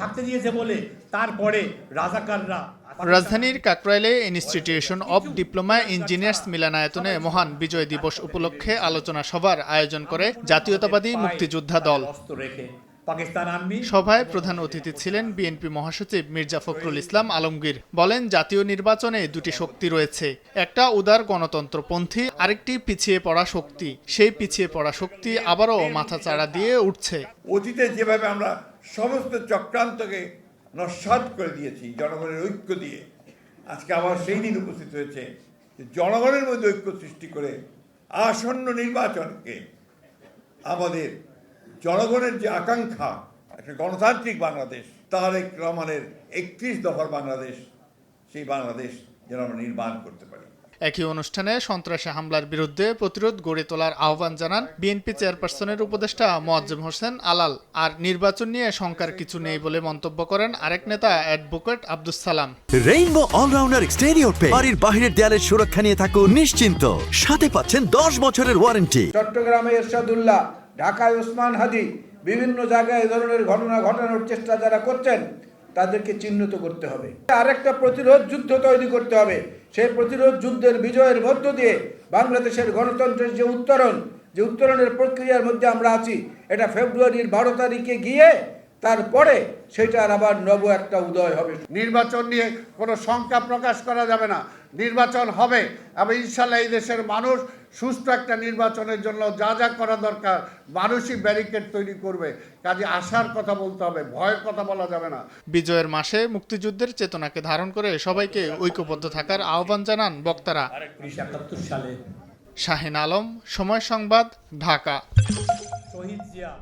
থাকতে দিয়েছে বলে তারপরে রাজাকাররা। রাজধানীর কাকরাইলে ইনস্টিটিউশন অব ডিপ্লোমা ইঞ্জিনিয়ার্স মিলনায়তনে মহান বিজয় দিবস উপলক্ষে আলোচনা সভার আয়োজন করে জাতীয়তাবাদী মুক্তিযোদ্ধা দল। সভায় প্রধান অতিথি ছিলেন বিএনপি মহাসচিব মির্জা ফখরুল ইসলাম আলমগীর। বলেন, জাতীয় নির্বাচনে দুটি শক্তি রয়েছে, একটা উদার গণতন্ত্রপন্থী, আরেকটি পিছিয়ে পড়া শক্তি। সেই পিছিয়ে পড়া শক্তি আবারও মাথাচাড়া দিয়ে উঠছে। অতীতে যেভাবে আমরা সমস্ত চক্রান্তকে নস্যাৎ করে দিয়েছি জনগণের ঐক্য দিয়ে, আজকে আবার সেই দিন উপস্থিত হয়েছে যে জনগণের মধ্যে ঐক্য সৃষ্টি করে আসন্ন নির্বাচনকে আমাদের জনগণের যে আকাঙ্ক্ষা, একটা গণতান্ত্রিক বাংলাদেশ, তারেক রহমানের 31 দফার বাংলাদেশ, সেই বাংলাদেশ যেন আমরা নির্মাণ করতে পারি। একই অনুষ্ঠানে সন্ত্রাসী হামলার বিরুদ্ধে প্রতিরোধ গড়ে তোলার আহ্বান জানান বিএনপি চেয়ারপারসনের উপদেষ্টা মোয়াজ্জেম হোসেন আলাল। আর নির্বাচন নিয়ে শঙ্কার কিছু নেই বলে মন্তব্য করেন আরেক নেতা advocate Abdus Salam. Rainbow allrounder exterior paint, বাড়ির বাহিরের দেয়ালের সুরক্ষা নিয়ে থাকুন নিশ্চিন্ত, সাথে পাচ্ছেন 10 বছরের ওয়ারেন্টি। চট্টগ্রামে এরশাদুল্লাহ, ঢাকায় ওসমান হাদি, বিভিন্ন জায়গায় এই ধরনের ঘটনা ঘটানোর চেষ্টা যারা করছেন তাদেরকে চিহ্নিত করতে হবে। আরেকটা প্রতিরোধ যুদ্ধ তৈরি করতে হবে। সেই প্রতিরোধ যুদ্ধের বিজয়ের মধ্য দিয়ে বাংলাদেশের গণতন্ত্রের যে উত্তরণের প্রক্রিয়ার মধ্যে আমরা আছি, এটা ফেব্রুয়ারির 12 তারিখে গিয়ে তারপরে সেটার আবার নব একটা উদয় হবে। নির্বাচন নিয়ে কোনো শঙ্কা প্রকাশ করা যাবে না। নির্বাচন হবে এবং ইনশাল্লাহ এই দেশের মানুষ সুষ্ঠু একটা নির্বাচনের জন্য যা যা করা দরকার মানুষই ব্যারিকেড তৈরি করবে। কাজে আশার কথা বলতে হবে, ভয়ের কথা বলা যাবে না। বিজয়ের মাসে মুক্তিযুদ্ধের চেতনাকে ধারণ করে সবাইকে ঐক্যবদ্ধ থাকার আহ্বান জানান বক্তারা। 1971 সালে শাহিন আলম, সময় সংবাদ, ঢাকা। শহীদ জিয়া